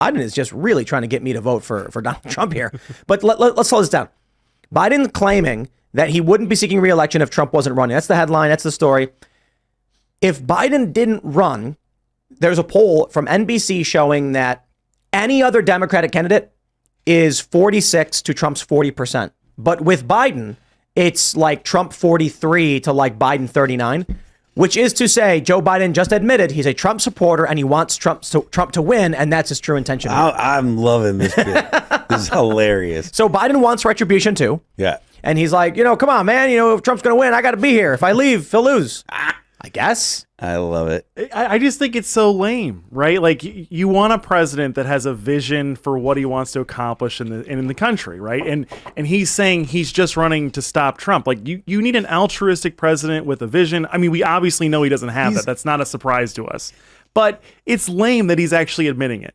Biden is just really trying to get me to vote for Donald Trump here. But let's slow this down. Biden claiming that he wouldn't be seeking re-election if Trump wasn't running. That's the headline. That's the story. If Biden didn't run, there's a poll from NBC showing that any other Democratic candidate is 46 to Trump's 40%. But with Biden, it's like Trump 43 to like Biden 39, which is to say Joe Biden just admitted he's a Trump supporter and he wants Trump to win. And that's his true intention. I'm loving this bit. This is hilarious. So Biden wants retribution too. Yeah. And he's like, come on, man, if Trump's going to win, I got to be here. If I leave, he'll lose. I guess. I love it. I just think it's so lame, right? Like you want a president that has a vision for what he wants to accomplish in the country, right? And he's saying he's just running to stop Trump. Like you need an altruistic president with a vision. I mean, we obviously know he doesn't have that. That's not a surprise to us. But it's lame that he's actually admitting it.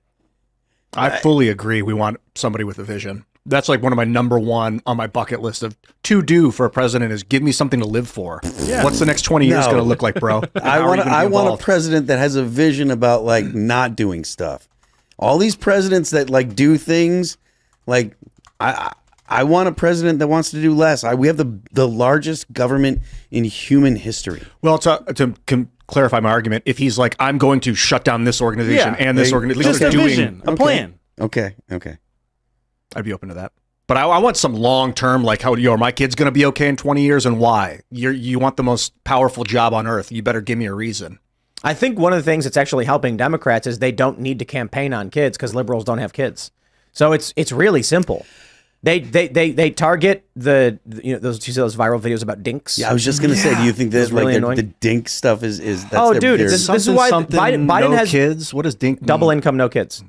I fully agree. We want somebody with a vision. That's like one of my number one on my bucket list of to do for a president is give me something to live for. Yeah. What's the next 20 years going to look like, bro? I want a president that has a vision about like not doing stuff. All these presidents that like do things like I want a president that wants to do less. We have the largest government in human history. Well, to clarify my argument, if he's like, I'm going to shut down this organization and this organization, just a vision, a plan. Okay. I'd be open to that. But I want some long-term, like, are my kids going to be okay in 20 years and why? You want the most powerful job on earth. You better give me a reason. I think one of the things that's actually helping Democrats is they don't need to campaign on kids because liberals don't have kids. So it's really simple. They target those viral videos about dinks. Yeah, I was just gonna say, do you think that really the dink stuff is that's this is why Biden has kids? What is dink? Double income, no kids.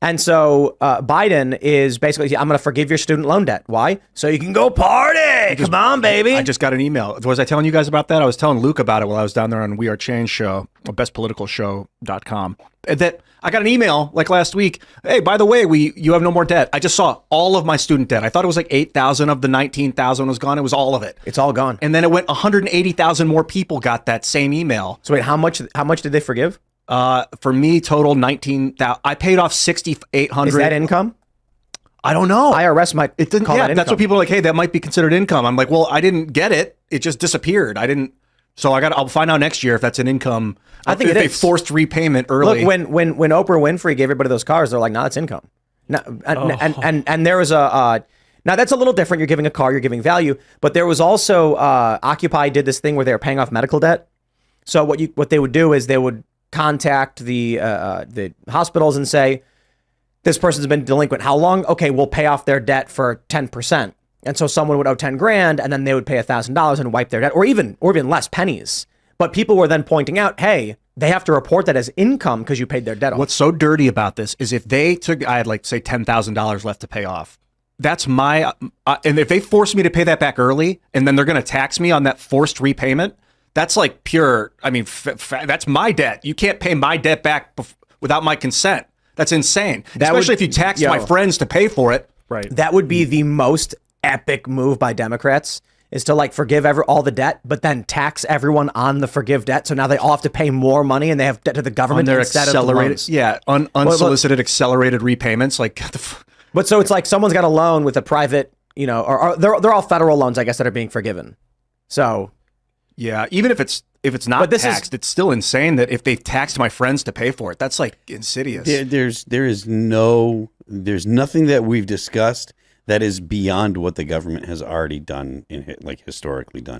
And so Biden is basically, I'm going to forgive your student loan debt. Why? So you can go party. Come on, baby. I just got an email. Was I telling you guys about that? I was telling Luke about it while I was down there on We Are Change show, or bestpoliticalshow.com. That I got an email like last week. Hey, by the way, you have no more debt. I just saw all of my student debt. I thought it was like 8,000 of the 19,000 was gone. It was all of it. It's all gone. And then it went 180,000 more people got that same email. So wait, how much did they forgive? For me, total 19,000. I paid off 6,800. Is that income? I don't know. IRS might call that income. That's what people are like. Hey, that might be considered income. I'm like, well, I didn't get it. It just disappeared. I didn't. So I'll find out next year if that's an income. I think if they forced repayment early. Look, when Oprah Winfrey gave everybody those cars, they're like, no, it's income. And there was now that's a little different. You're giving a car, you're giving value. But there was also Occupy did this thing where they were paying off medical debt. So what they would do is they would contact the hospitals and say, this person's been delinquent. How long? Okay, we'll pay off their debt for 10%. And so someone would owe 10 grand and then they would pay $1,000 and wipe their debt or even less pennies. But people were then pointing out, hey, they have to report that as income because you paid their debt off. What's so dirty about this is if they took, I had like say $10,000 left to pay off. That's my, and if they force me to pay that back early and then they're going to tax me on that forced repayment, that's like pure, I mean, that's my debt. You can't pay my debt back without my consent. That's insane. Especially if you tax my friends to pay for it. Right. That would be the most epic move by Democrats is to like forgive all the debt, but then tax everyone on the forgive debt. So now they all have to pay more money and they have debt to the government instead of the loans. Yeah, unsolicited accelerated repayments. But so it's like someone's got a loan with a private, or they're all federal loans, I guess, that are being forgiven. So... yeah, even if it's not taxed, it's still insane that if they've taxed my friends to pay for it, that's like insidious. There's nothing that we've discussed that is beyond what the government has already done historically done.